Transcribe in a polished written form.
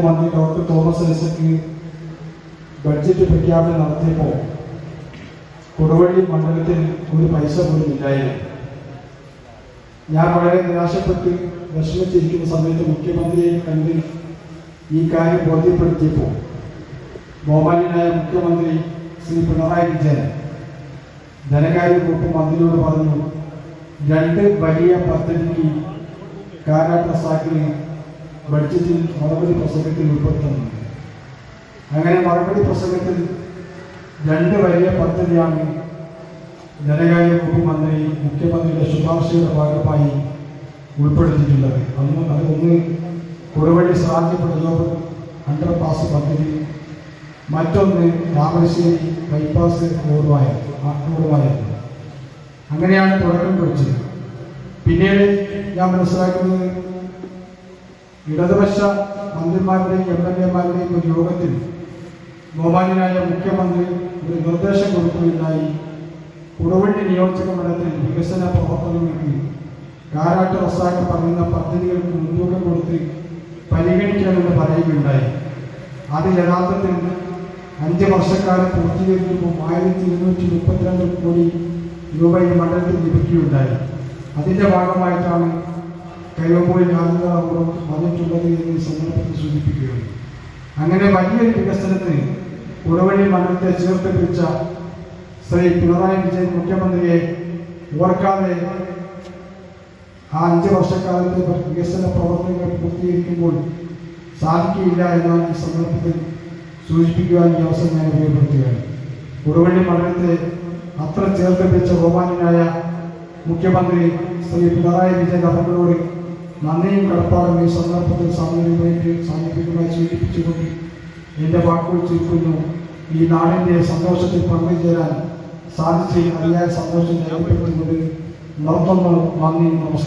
മന്ത്രി doctor Thomas Isaac budget പ്രഖ്യാപനം നടത്തിയപ്പോൾ കൊടുവള്ളി മണ്ഡലത്തിൽ ഒരു പൈസ പോലും ഇല്ലായിരുന്നു. ഞാൻ വളരെ നിരാശപ്പെട്ട് വിഷമിച്ചിരിക്കുന്ന സമയത്ത് മുഖ്യമന്ത്രിയെ കണ്ട് ഈ കാര്യം ബോധ്യപ്പെടുത്തിയപ്പോൾ ബഹുമാന്യനായ മുഖ്യമന്ത്രി ശ്രീ പിണറായി വിജയൻ ധനകാര്യ വകുപ്പ് മന്ത്രിയോട് പറഞ്ഞു, 2 വലിയ പദ്ധതിക്ക് കാരാട്ട് സാക്കിന് ബഡ്ജറ്റിൽ മറുപടി പ്രസംഗത്തിൽ ഉൾപ്പെടുത്തുന്നുണ്ട്. അങ്ങനെ മറുപടി പ്രസംഗത്തിൽ 2 വലിയ പദ്ധതിയാണ് ധനകാര്യ വകുപ്പ് മന്ത്രി മുഖ്യമന്ത്രിയുടെ ശുപാർശയുടെ ഭാഗമായി ഉൾപ്പെടുത്തിയിട്ടുള്ളത്. അതൊന്ന് കൊടുവള്ളി സാധ്യ പ്രചോദന അണ്ടർപാസ് പദ്ധതി, മറ്റൊന്ന് താമരശ്ശേരി ബൈപ്പാസ് റോഡുമായിരുന്നു. അങ്ങനെയാണ് തുടക്കം കുറിച്ചത്. പിന്നീട് ഞാൻ മനസ്സിലാക്കുന്നത് ഇടതുപക്ഷ മന്ത്രിമാരുടെയും MLA-മാരുടെയും ഒരു യോഗത്തിൽ ബഹുമാന്യനായ മുഖ്യമന്ത്രി ഒരു നിർദ്ദേശം കൊടുക്കുകയുണ്ടായി. കൊടുവള്ളി നിയോജക മണ്ഡലത്തിൽ വികസന പ്രവർത്തനങ്ങൾക്ക് കാരാട്ട് റസാക്ക് പറയുന്ന പദ്ധതികൾക്ക് മുൻതൂക്കം കൊടുത്ത് പരിഗണിക്കണമെന്ന് പറയുകയുണ്ടായി. അത് യഥാർത്ഥത്തിൽ 5 വർഷക്കാലം പൂർത്തീകരിക്കുമ്പോൾ 1232 കോടി രൂപ ഈ മണ്ഡലത്തിൽ ലഭിക്കുകയുണ്ടായി. അതിൻ്റെ ഭാഗമായിട്ടാണ് കൈവപ്പോയി രാജ്യങ്ങളും വന്നിട്ടുള്ളത് എന്ന് ഈ സന്ദർഭത്തിൽ സൂചിപ്പിക്കുകയാണ്. അങ്ങനെ വലിയൊരു വികസനത്തിന് കൊടുവള്ളി മണ്ഡലത്തെ ചേർത്ത് പിടിച്ച ശ്രീ പിണറായി വിജയൻ മുഖ്യമന്ത്രിയെ ഓർക്കാതെ ആ 5 വർഷക്കാലത്തെ വികസന പ്രവർത്തനങ്ങൾ പൂർത്തീകരിക്കുമ്പോൾ സാധിക്കില്ല എന്നാണ് ഈ സന്ദർഭത്തിൽ സൂചിപ്പിക്കുവാൻ ഈ അവസരം ഞാൻ ഉപയോഗപ്പെടുത്തുകയാണ്. കൊടുവള്ളി മണ്ഡലത്തെ അത്ര ചേർത്ത് പിടിച്ച ബഹുമാന്യനായ മുഖ്യമന്ത്രി ശ്രീ പിണറായി വിജയൻ അവர்களോട് നന്ദിയും കടപ്പാടും ഈ സന്ദർഭത്തിൽ സാന്നിധ്യമായി സൂചിപ്പിച്ചുകൊണ്ട് എൻ്റെ വാക്കുകൾ ചുരുക്കുന്നു. ഈ നാടിൻ്റെ സന്തോഷത്തിൽ പങ്കുചേരാൻ സാധിച്ച് അതിയായ സന്തോഷം രേഖപ്പെടുത്തുന്നത് നിർത്തുന്നു. നന്ദി, നമസ്കാരം.